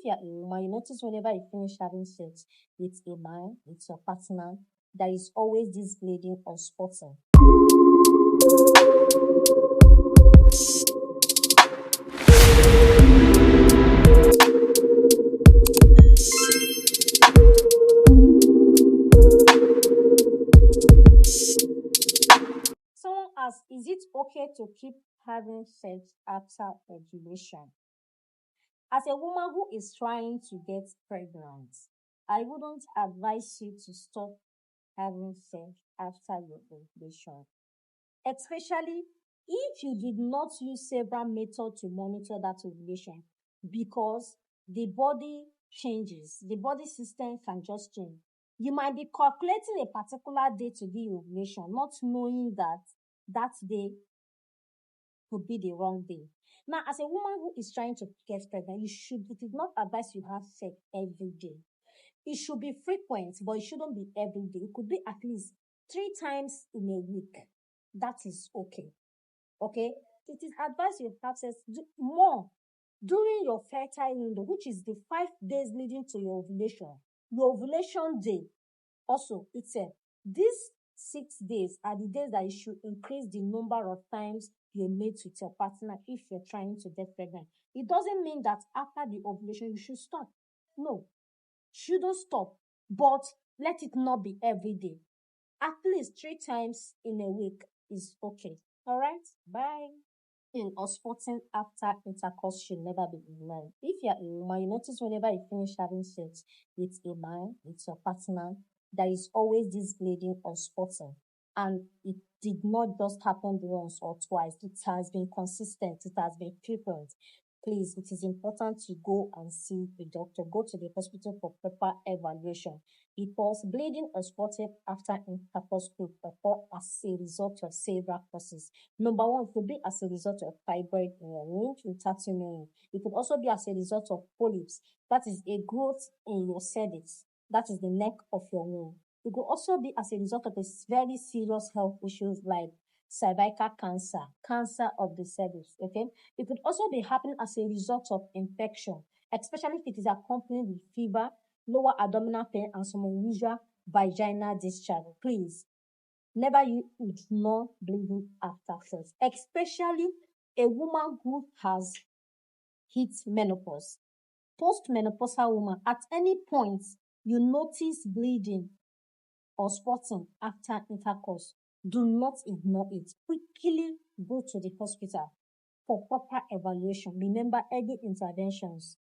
you're a woman, you notice whenever you finish having sex with a man, with your partner, there is always this bleeding or spotting. Someone asks, is it okay to keep having sex after ovulation? As a woman who is trying to get pregnant, I wouldn't advise you to stop having sex after your ovulation, especially if you did not use several methods to monitor that ovulation, because the body changes, the body system can just change. You might be calculating a particular day to be ovulation, not knowing that that day could be the wrong day. Now, as a woman who is trying to get pregnant, it is not advised you have sex every day. It should be frequent, but it shouldn't be every day. It could be at least 3 times in a week. That is okay. Okay? It is advised you have sex more during your fertile window, which is the 5 days leading to your ovulation. Your ovulation day also itself. These 6 days are the days that you should increase the number of times you mate with your partner if you're trying to get pregnant. It doesn't mean that after the ovulation you should stop. No, shouldn't stop, but let it not be every day. At least 3 times in a week is okay. All right, bye. In or spotting after intercourse should never be ignored. If you're a woman, you notice whenever you finish having sex with a man, with your partner, there is always this bleeding or spotting. And it did not just happen once or twice. It has been consistent. It has been frequent. Please, it is important to go and see a doctor. Go to the hospital for proper evaluation. Because bleeding or spotting after intercourse could occur as a result of several causes. Number one, it could be as a result of fibroid in your womb, It could also be as a result of polyps, that is a growth in your cervix, that is the neck of your womb. It could also be as a result of a very serious health issues like cervical cancer, cancer of the cervix, okay? It could also be happening as a result of infection, especially if it is accompanied with fever, lower abdominal pain, and some unusual vaginal discharge. Please, never you ignore bleeding after sex, especially a woman who has hit menopause. Postmenopausal woman, at any point you notice bleeding or spotting after intercourse, do not ignore it. Quickly go to the hospital for proper evaluation. Remember, early interventions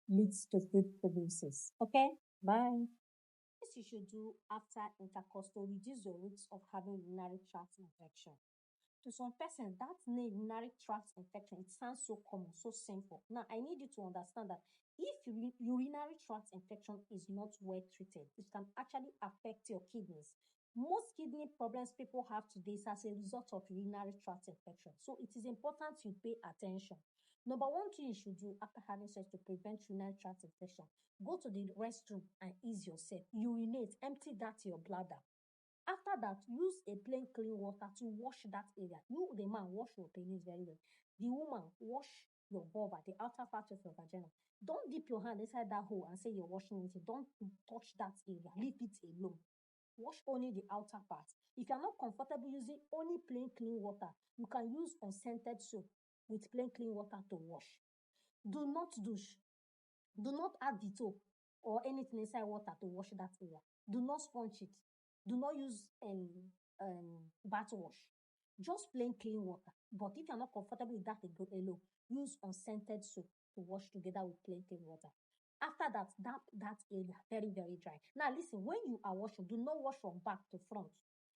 leads to good prognosis. Okay, bye. What you should do after intercourse to reduce your risk of having urinary tract infection. To some person, that name urinary tract infection, it sounds so common, so simple. Now, I need you to understand that if urinary tract infection is not well treated, it can actually affect your kidneys. Most kidney problems people have today is as a result of urinary tract infection. So it is important you pay attention. Number one thing you should do after having sex to prevent urinary tract infection, go to the restroom and ease yourself. Urinate, empty that your bladder. After that, use a plain clean water to wash that area. You, the man, wash your penis very well. The woman, wash your vulva, the outer part of your vagina. Don't dip your hand inside that hole and say you're washing it. Don't touch that area. Leave it alone. Wash only the outer part. If you're not comfortable using only plain clean water, you can use unscented soap with plain clean water to wash. Do not douche. Do not add Dettol or anything inside water to wash that area. Do not sponge it. Do not use bath wash. Just plain clean water. But if you're not comfortable with that alone, use unscented soap to wash together with plain clean water. After that, that area very, very dry. Now listen, when you are washing, do not wash from back to front.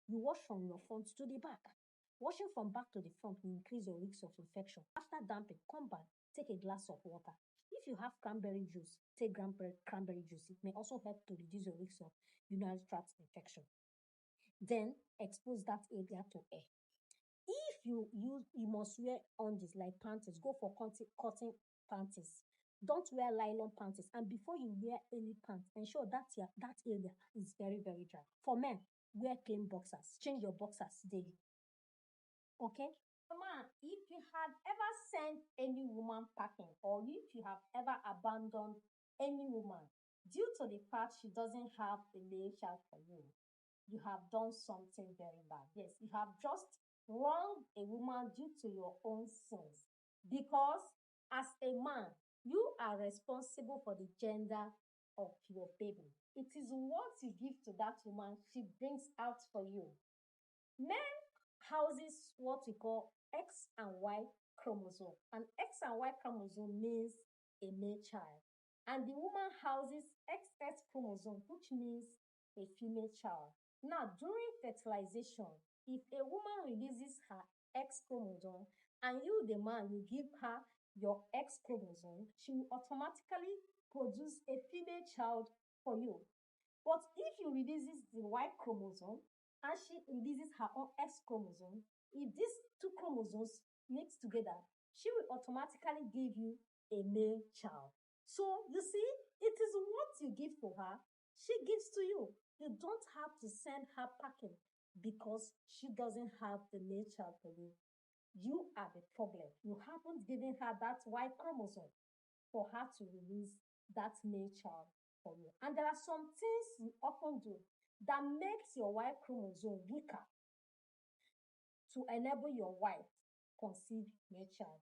You wash from your front to the back. Washing from back to the front will increase your risk of infection. After damping, come back, take a glass of water. If you have cranberry juice, take cranberry juice. It may also help to reduce your risk of urinary tract infection. Then expose that area to air. If you must wear undies like panties, go for cotton panties. Don't wear nylon panties. And before you wear any pants, ensure that area is very, very dry. For men, wear clean boxers. Change your boxers daily. Okay? Man, if you had ever sent any woman packing, or if you have ever abandoned any woman, due to the fact she doesn't have a male child for you, you have done something very bad. Yes, you have just wronged a woman due to your own sins. Because as a man, you are responsible for the gender of your baby. It is what you give to that woman, she brings out for you. Men houses what we call X and Y chromosome. And X and Y chromosome means a male child. And the woman houses XX chromosome, which means a female child. Now, during fertilization, if a woman releases her X chromosome and you, the man, you give her your X chromosome, she will automatically produce a female child for you. But if you releases the Y chromosome and she releases her own X chromosome, if these two chromosomes mix together, she will automatically give you a male child. So you see, it is what you give to her, she gives to you. You don't have to send her packing because she doesn't have the male child for you. You are the problem. You haven't given her that Y chromosome for her to release that male child for you. And there are some things you often do that makes your Y chromosome weaker to enable your wife conceive male child.